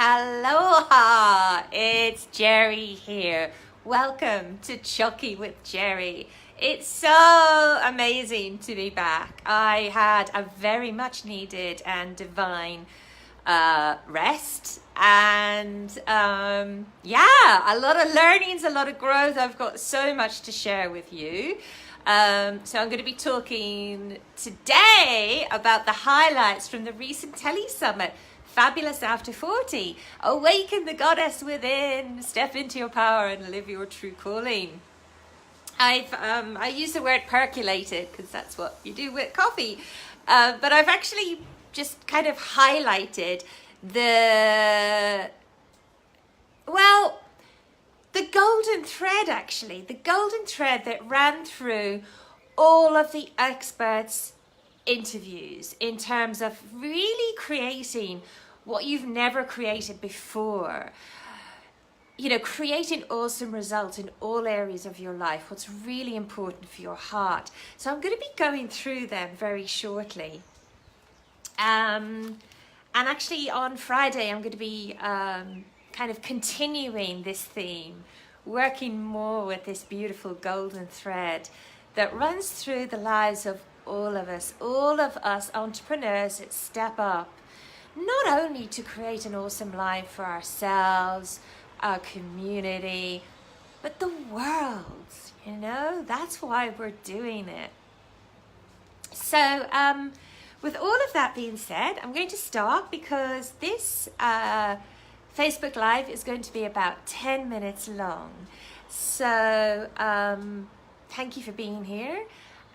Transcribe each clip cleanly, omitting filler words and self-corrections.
Aloha! It's Jerry here. Welcome to Chucky with Jerry. It's so amazing to be back. I had a very much needed and divine rest and a lot of learnings, a lot of growth. I've got so much to share with you. So I'm going to be talking today about the highlights from the recent Tele Summit, Fabulous After 40. Awaken the goddess within, step into your power and live your true calling. I use the word percolated because that's what you do with coffee. But I've actually just kind of highlighted the golden thread, actually. The golden thread that ran through all of the experts' interviews in terms of really creating what you've never created before. You know, creating awesome results in all areas of your life, what's really important for your heart. So I'm going to be going through them very shortly. And actually on Friday, I'm going to be kind of continuing this theme, working more with this beautiful golden thread that runs through the lives of all of us entrepreneurs that step up, not only to create an awesome life for ourselves, our community, but the world. You know, that's why we're doing it. So with all of that being said, I'm going to start because this Facebook Live is going to be about 10 minutes long. So thank you for being here.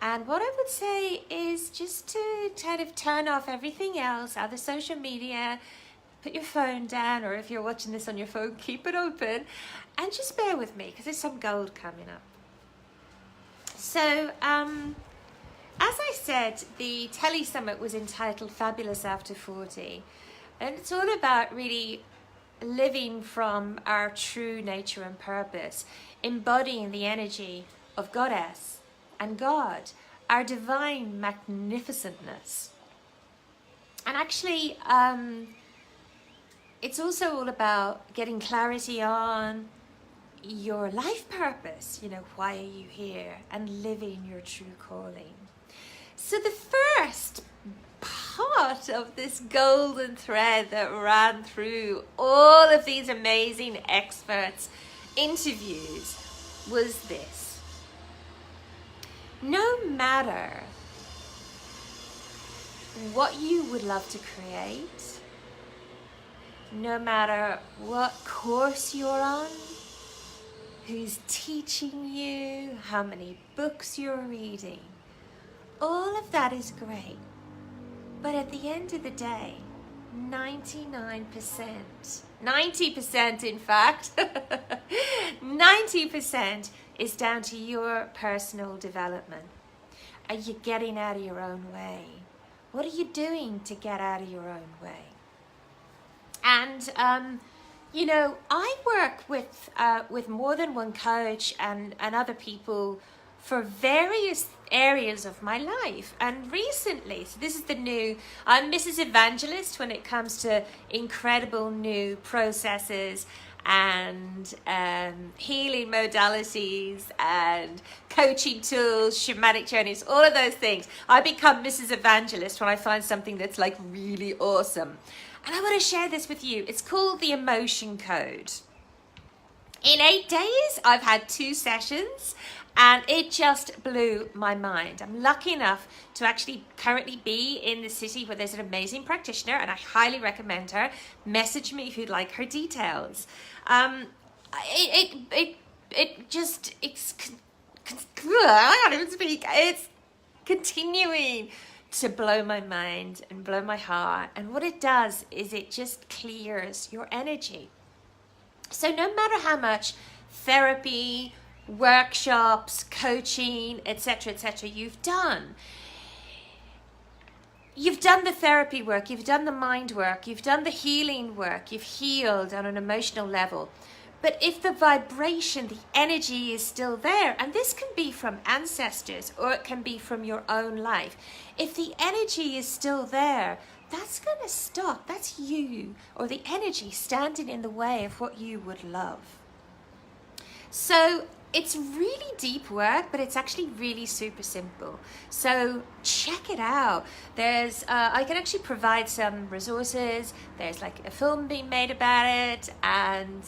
And what I would say is just to kind of turn off everything else, other social media, put your phone down, or if you're watching this on your phone, keep it open, and just bear with me because there's some gold coming up. So, as I said, the Tele Summit was entitled Fabulous After 40, and it's all about really living from our true nature and purpose, embodying the energy of Goddess and God, our divine magnificentness. And actually, it's also all about getting clarity on your life purpose. You know, why are you here? And living your true calling. So the first part of this golden thread that ran through all of these amazing experts' interviews was this. No matter what you would love to create, no matter what course you're on, who's teaching you, how many books you're reading, all of that is great. But at the end of the day, 90% in fact, 90% is down to your personal development. Are you getting out of your own way? What are you doing to get out of your own way? And, you know, I work with more than one coach and other people for various areas of my life. And recently, so this is the new, I'm Mrs. Evangelist when it comes to incredible new processes and healing modalities and coaching tools, shamanic journeys, all of those things. I become Mrs. Evangelist when I find something that's like really awesome. And I want to share this with you. It's called the Emotion Code. In 8 days, I've had 2 sessions and it just blew my mind. I'm lucky enough to actually currently be in the city where there's an amazing practitioner, and I highly recommend her. Message me if you'd like her details. I can't even speak. It's continuing to blow my mind and blow my heart. And what it does is it just clears your energy. So no matter how much therapy, workshops, coaching, etc., you've done the therapy work, you've done the mind work, you've done the healing work, you've healed on an emotional level. But if the vibration, the energy is still there, and this can be from ancestors or it can be from your own life, if the energy is still there, that's going to stop. That's you, or the energy standing in the way of what you would love. So it's really deep work, but it's actually really super simple. So check it out. There's, I can actually provide some resources. There's like a film being made about it, and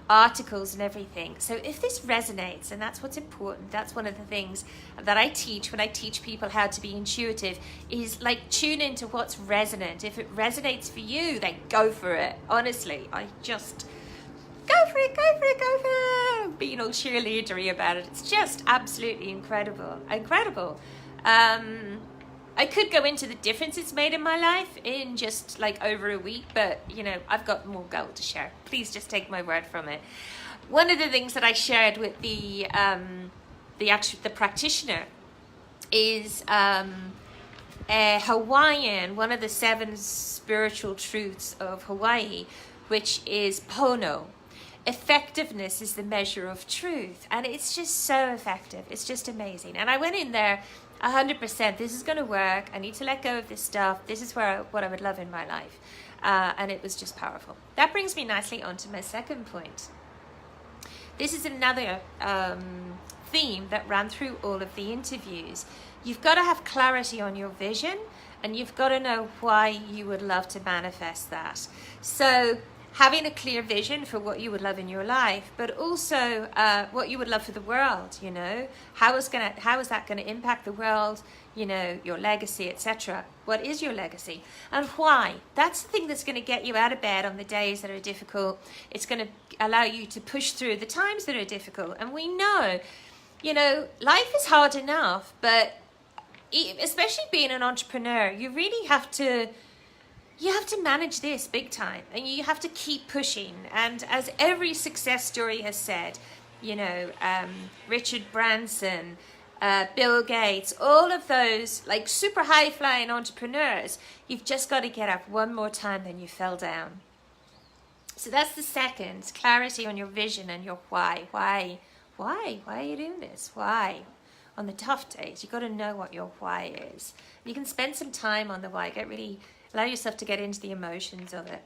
articles and everything. So if this resonates, and that's what's important, that's one of the things that I teach when I teach people how to be intuitive, is like tune into what's resonant. If it resonates for you, then go for it. Honestly, I just go for it, go for it, go for it. Being all cheerleadery about it. It's just absolutely incredible. I could go into the difference it's made in my life in just like over a week, but you know, I've got more gold to share. Please just take my word from it. One of the things that I shared with the practitioner is a Hawaiian, one of the 7 spiritual truths of Hawaii, which is Pono. Effectiveness is the measure of truth, and it's just so effective. It's just amazing. And I went in there 100%. This is going to work. I need to let go of this stuff. This is what I would love in my life, and it was just powerful. That brings me nicely onto my second point. This is another theme that ran through all of the interviews. You've got to have clarity on your vision, and you've got to know why you would love to manifest that. So having a clear vision for what you would love in your life, but also what you would love for the world, you know, how is that going to impact the world, you know, your legacy, etc. What is your legacy and why? That's the thing that's going to get you out of bed on the days that are difficult. It's going to allow you to push through the times that are difficult. And we know, you know, life is hard enough, but especially being an entrepreneur, you really have to manage this big time, and you have to keep pushing. And as every success story has said, you know, Richard Branson, Bill Gates, all of those like super high flying entrepreneurs, you've just got to get up one more time than you fell down. So that's the second, clarity on your vision and your why. Why are you doing this? Why? On the tough days, you've got to know what your why is. You can spend some time on the why, allow yourself to get into the emotions of it.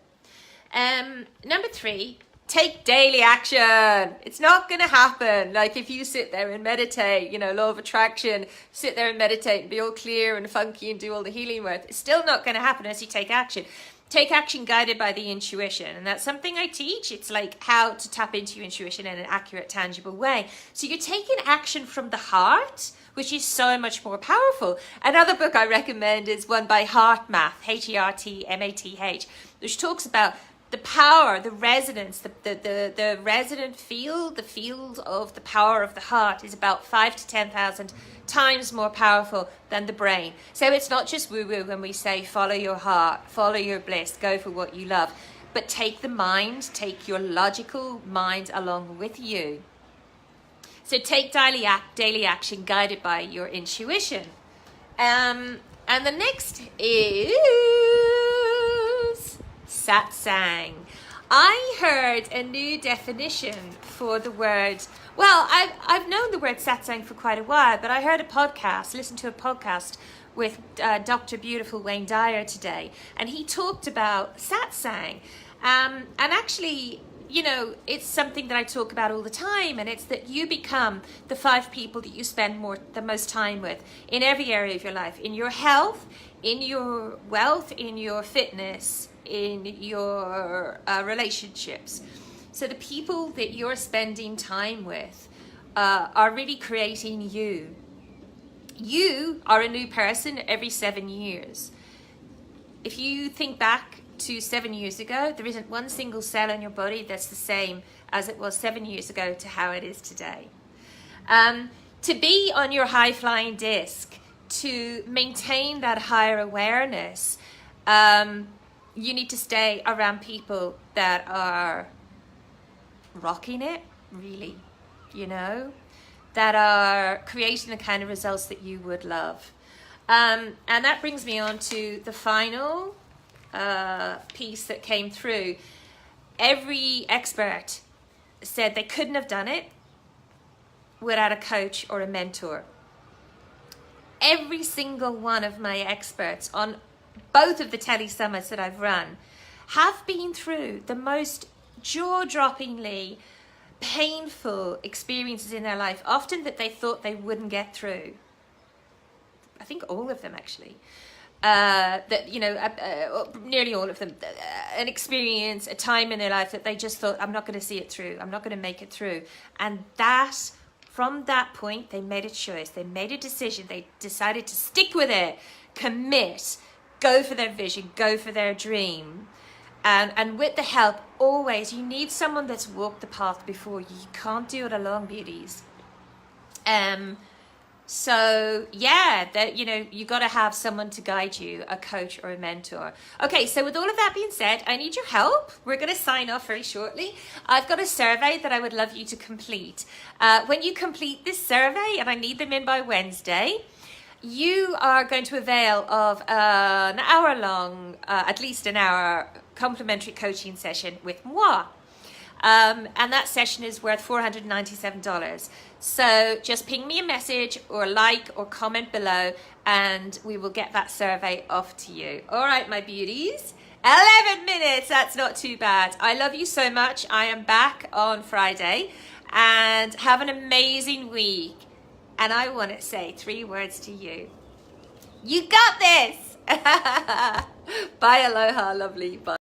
Number 3, take daily action. It's not going to happen. Like if you sit there and meditate, you know, law of attraction, sit there and meditate and be all clear and funky and do all the healing work. It's still not going to happen unless you take action. Take action guided by the intuition. And that's something I teach. It's like how to tap into your intuition in an accurate, tangible way. So you're taking action from the heart, which is so much more powerful. Another book I recommend is one by HeartMath, HeartMath, which talks about the power, the resonance, the resonant field, the field of the power of the heart is about 5,000 to 10,000 times more powerful than the brain. So it's not just woo-woo when we say follow your heart, follow your bliss, go for what you love, but take the mind, take your logical mind along with you. So take daily action guided by your intuition. And the next is satsang. I heard a new definition for the word. Well, I've known the word satsang for quite a while, but I heard listened to a podcast with Dr. Beautiful Wayne Dyer today, and he talked about satsang. And actually, you know, it's something that I talk about all the time, and it's that you become the 5 people that you spend the most time with in every area of your life, in your health, in your wealth, in your fitness, in your relationships. So the people that you're spending time with are really creating you. You are a new person every 7 years. If you think back to 7 years ago, there isn't one single cell in your body that's the same as it was 7 years ago to how it is today. To be on your high-flying disc, to maintain that higher awareness, you need to stay around people that are rocking it, really, you know, that are creating the kind of results that you would love. And that brings me on to the final piece that came through. Every expert said they couldn't have done it without a coach or a mentor. Every single one of my experts on both of the Tele Summits that I've run have been through the most jaw-droppingly painful experiences in their life, often that they thought they wouldn't get through. I think all of them actually. That, you know, nearly all of them, an experience, a time in their life that they just thought, I'm not going to see it through, I'm not going to make it through. And that, from that point, they made a choice, they made a decision, they decided to stick with it, commit, go for their vision, go for their dream. And with the help, always, you need someone that's walked the path before you. You can't do it alone, beauties. So yeah, that, you know, you got to have someone to guide you, a coach or a mentor. Okay, so with all of that being said, I need your help. We're going to sign off very shortly. I've got a survey that I would love you to complete. When you complete this survey, and I need them in by Wednesday, you are going to avail of an hour-long, at least an hour, complimentary coaching session with moi. And that session is worth $497. So just ping me a message or like or comment below and we will get that survey off to you. All right, my beauties. 11 minutes, that's not too bad. I love you so much. I am back on Friday and have an amazing week. And I want to say 3 words to you. You got this. Bye, aloha, lovely. Bye.